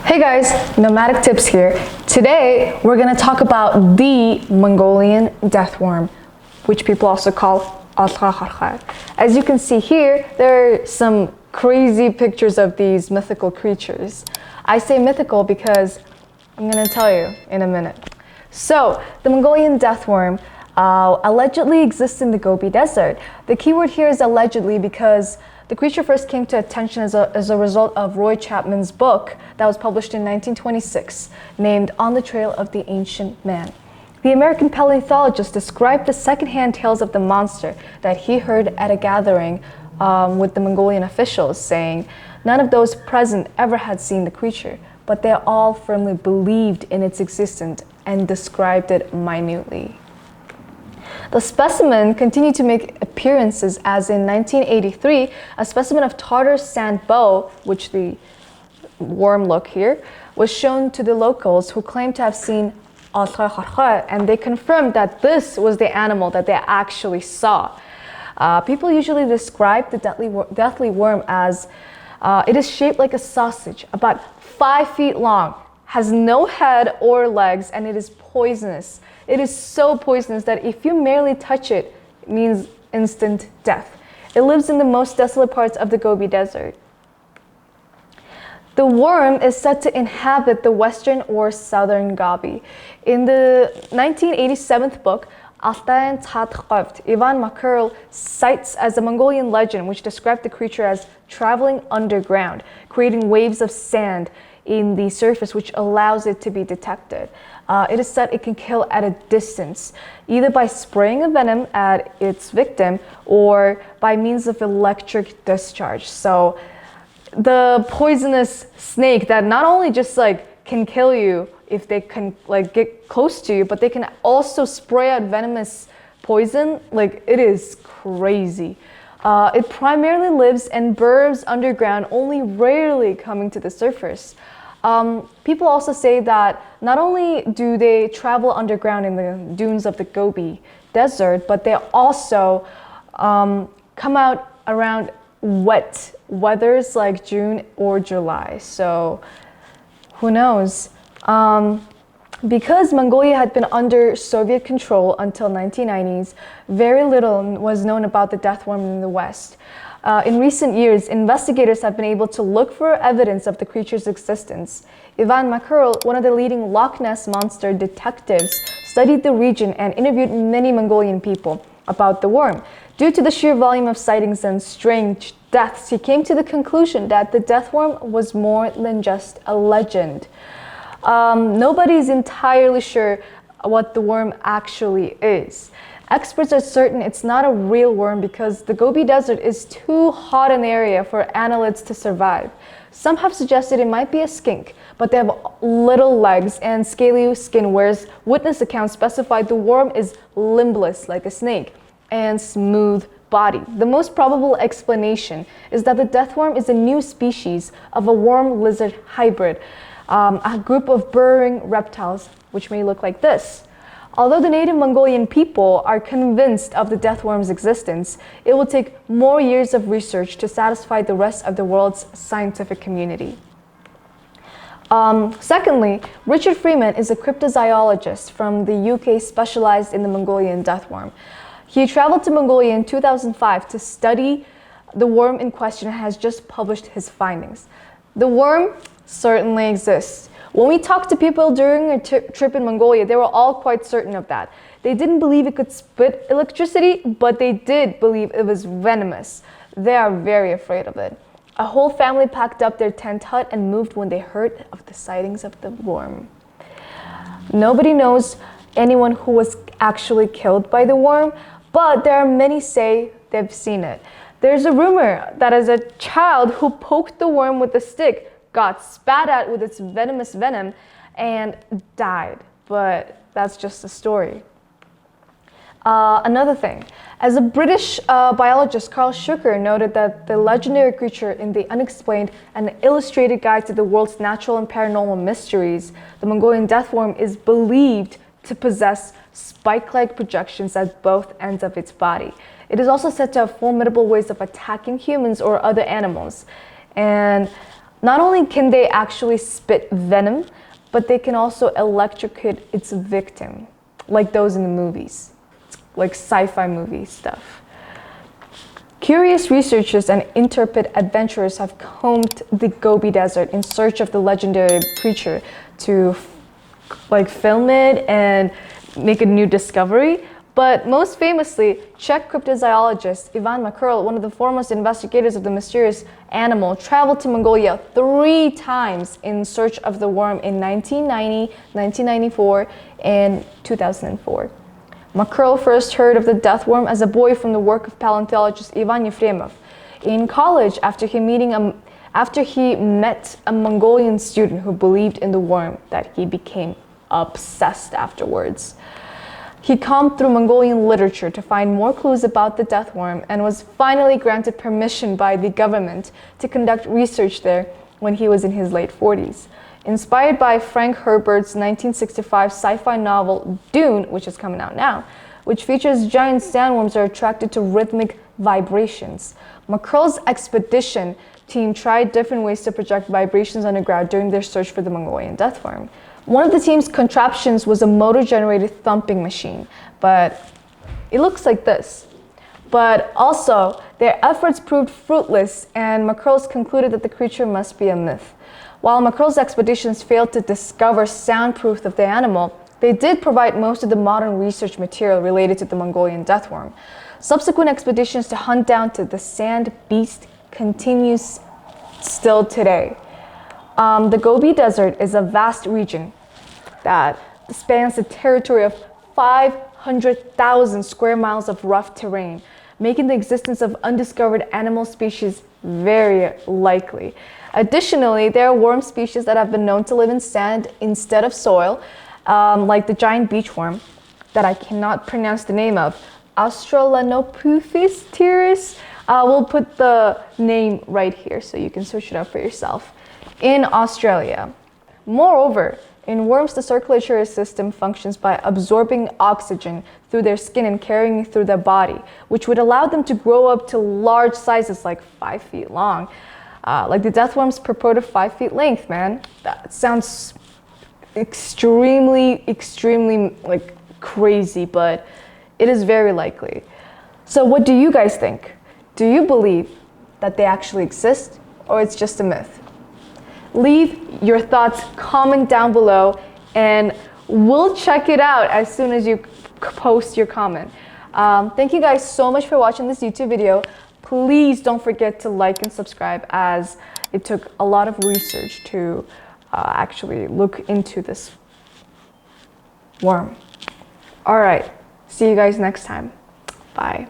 Hey guys, Nomadic Tips here. Today we're going to talk about the Mongolian death worm, which people also call Olgoi Khorkhoi. As you can see here, there are some crazy pictures of these mythical creatures. I say mythical because I'm going to tell you in a minute. So, the Mongolian death worm allegedly exists in the Gobi Desert. The keyword here is allegedly because the creature first came to attention as a result of Roy Chapman's book that was published in 1926, named On the Trail of the Ancient Man. The American paleontologist described the secondhand tales of the monster that he heard at a gathering with the Mongolian officials, saying, none of those present ever had seen the creature, but they all firmly believed in its existence and described it minutely. The specimen continued to make appearances, as in 1983, a specimen of Tartar sand bow, which the worm look here, was shown to the locals who claimed to have seen Olgoi Khorkhoi, and they confirmed that this was the animal that they actually saw. People usually describe the deathly worm as it is shaped like a sausage, about 5 feet long, has no head or legs, and it is poisonous. It is so poisonous that if you merely touch it, it means instant death. It lives in the most desolate parts of the Gobi Desert. The worm is said to inhabit the western or southern Gobi. In the 1987 book, Ivan Makurl cites as a Mongolian legend which described the creature as traveling underground, creating waves of sand in the surface which allows it to be detected. It is said it can kill at a distance, either by spraying a venom at its victim or by means of electric discharge. So the poisonous snake that not only just can kill you if they can get close to you, but they can also spray out venomous poison. It is crazy. It primarily lives and burrows underground, only rarely coming to the surface. People also say that not only do they travel underground in the dunes of the Gobi Desert, but they also come out around wet weathers like June or July. So who knows? Because Mongolia had been under Soviet control until 1990s, very little was known about the death worm in the West. In recent years, investigators have been able to look for evidence of the creature's existence. Ivan Makurl, one of the leading Loch Ness Monster detectives, studied the region and interviewed many Mongolian people about the worm. Due to the sheer volume of sightings and strange deaths, he came to the conclusion that the death worm was more than just a legend. Nobody's entirely sure what the worm actually is. Experts are certain it's not a real worm because the Gobi Desert is too hot an area for annelids to survive. Some have suggested it might be a skink, but they have little legs and scaly skin, whereas witness accounts specify the worm is limbless like a snake and smooth body. The most probable explanation is that the death worm is a new species of a worm-lizard hybrid, a group of burrowing reptiles which may look like this. Although the native Mongolian people are convinced of the death worm's existence, it will take more years of research to satisfy the rest of the world's scientific community. Secondly, Richard Freeman is a cryptozoologist from the UK specialized in the Mongolian death worm. He traveled to Mongolia in 2005 to study the worm in question and has just published his findings. The worm certainly exists. When we talked to people during a trip in Mongolia, they were all quite certain of that. They didn't believe it could spit electricity, but they did believe it was venomous. They are very afraid of it. A whole family packed up their tent hut and moved when they heard of the sightings of the worm. Nobody knows anyone who was actually killed by the worm, but there are many say they've seen it. There's a rumor that as a child who poked the worm with a stick, got spat at with its venomous venom, and died. But that's just a story. Another thing, as a British biologist, Carl Schucker noted that the legendary creature in the Unexplained, an illustrated guide to the world's natural and paranormal mysteries, the Mongolian death worm is believed to possess spike-like projections at both ends of its body. It is also said to have formidable ways of attacking humans or other animals. And Not only can they actually spit venom, but they can also electrocute its victim, like those in the movies, like sci-fi movie stuff. Curious researchers and intrepid adventurers have combed the Gobi Desert in search of the legendary creature to film it and make a new discovery. But most famously, Czech cryptozoologist Ivan Makarel, one of the foremost investigators of the mysterious animal, traveled to Mongolia 3 times in search of the worm in 1990, 1994, and 2004. Makarel first heard of the death worm as a boy from the work of paleontologist Ivan Yefremov. In college, after he met a Mongolian student who believed in the worm, that he became obsessed afterwards. He combed through Mongolian literature to find more clues about the death worm and was finally granted permission by the government to conduct research there when he was in his late 40s. Inspired by Frank Herbert's 1965 sci-fi novel Dune, which is coming out now, which features giant sandworms that are attracted to rhythmic vibrations. Makarel's expedition team tried different ways to project vibrations underground during their search for the Mongolian death worm. One of the team's contraptions was a motor-generated thumping machine, but it looks like this. But also, their efforts proved fruitless, and Makarel concluded that the creature must be a myth. While Makarel's expeditions failed to discover sound proof of the animal, they did provide most of the modern research material related to the Mongolian death worm. Subsequent expeditions to hunt down the sand beast continues still today. The Gobi Desert is a vast region that spans the territory of 500,000 square miles of rough terrain, making the existence of undiscovered animal species very likely. Additionally, there are worm species that have been known to live in sand instead of soil, like the giant beachworm that I cannot pronounce the name of, Australopithecus teres. We'll put the name right here so you can search it up for yourself. In Australia. Moreover, in worms, the circulatory system functions by absorbing oxygen through their skin and carrying it through their body, which would allow them to grow up to large sizes like 5 feet long. Like the death worm's purported 5 feet length, man. That sounds extremely like crazy, but it is very likely. So what do you guys think? Do you believe that they actually exist, or it's just a myth? Leave your thoughts, comment down below, and we'll check it out as soon as you post your comment. Thank you guys so much for watching this YouTube video. Please don't forget to like and subscribe, as it took a lot of research to actually look into this worm. All right, see you guys next time. Bye.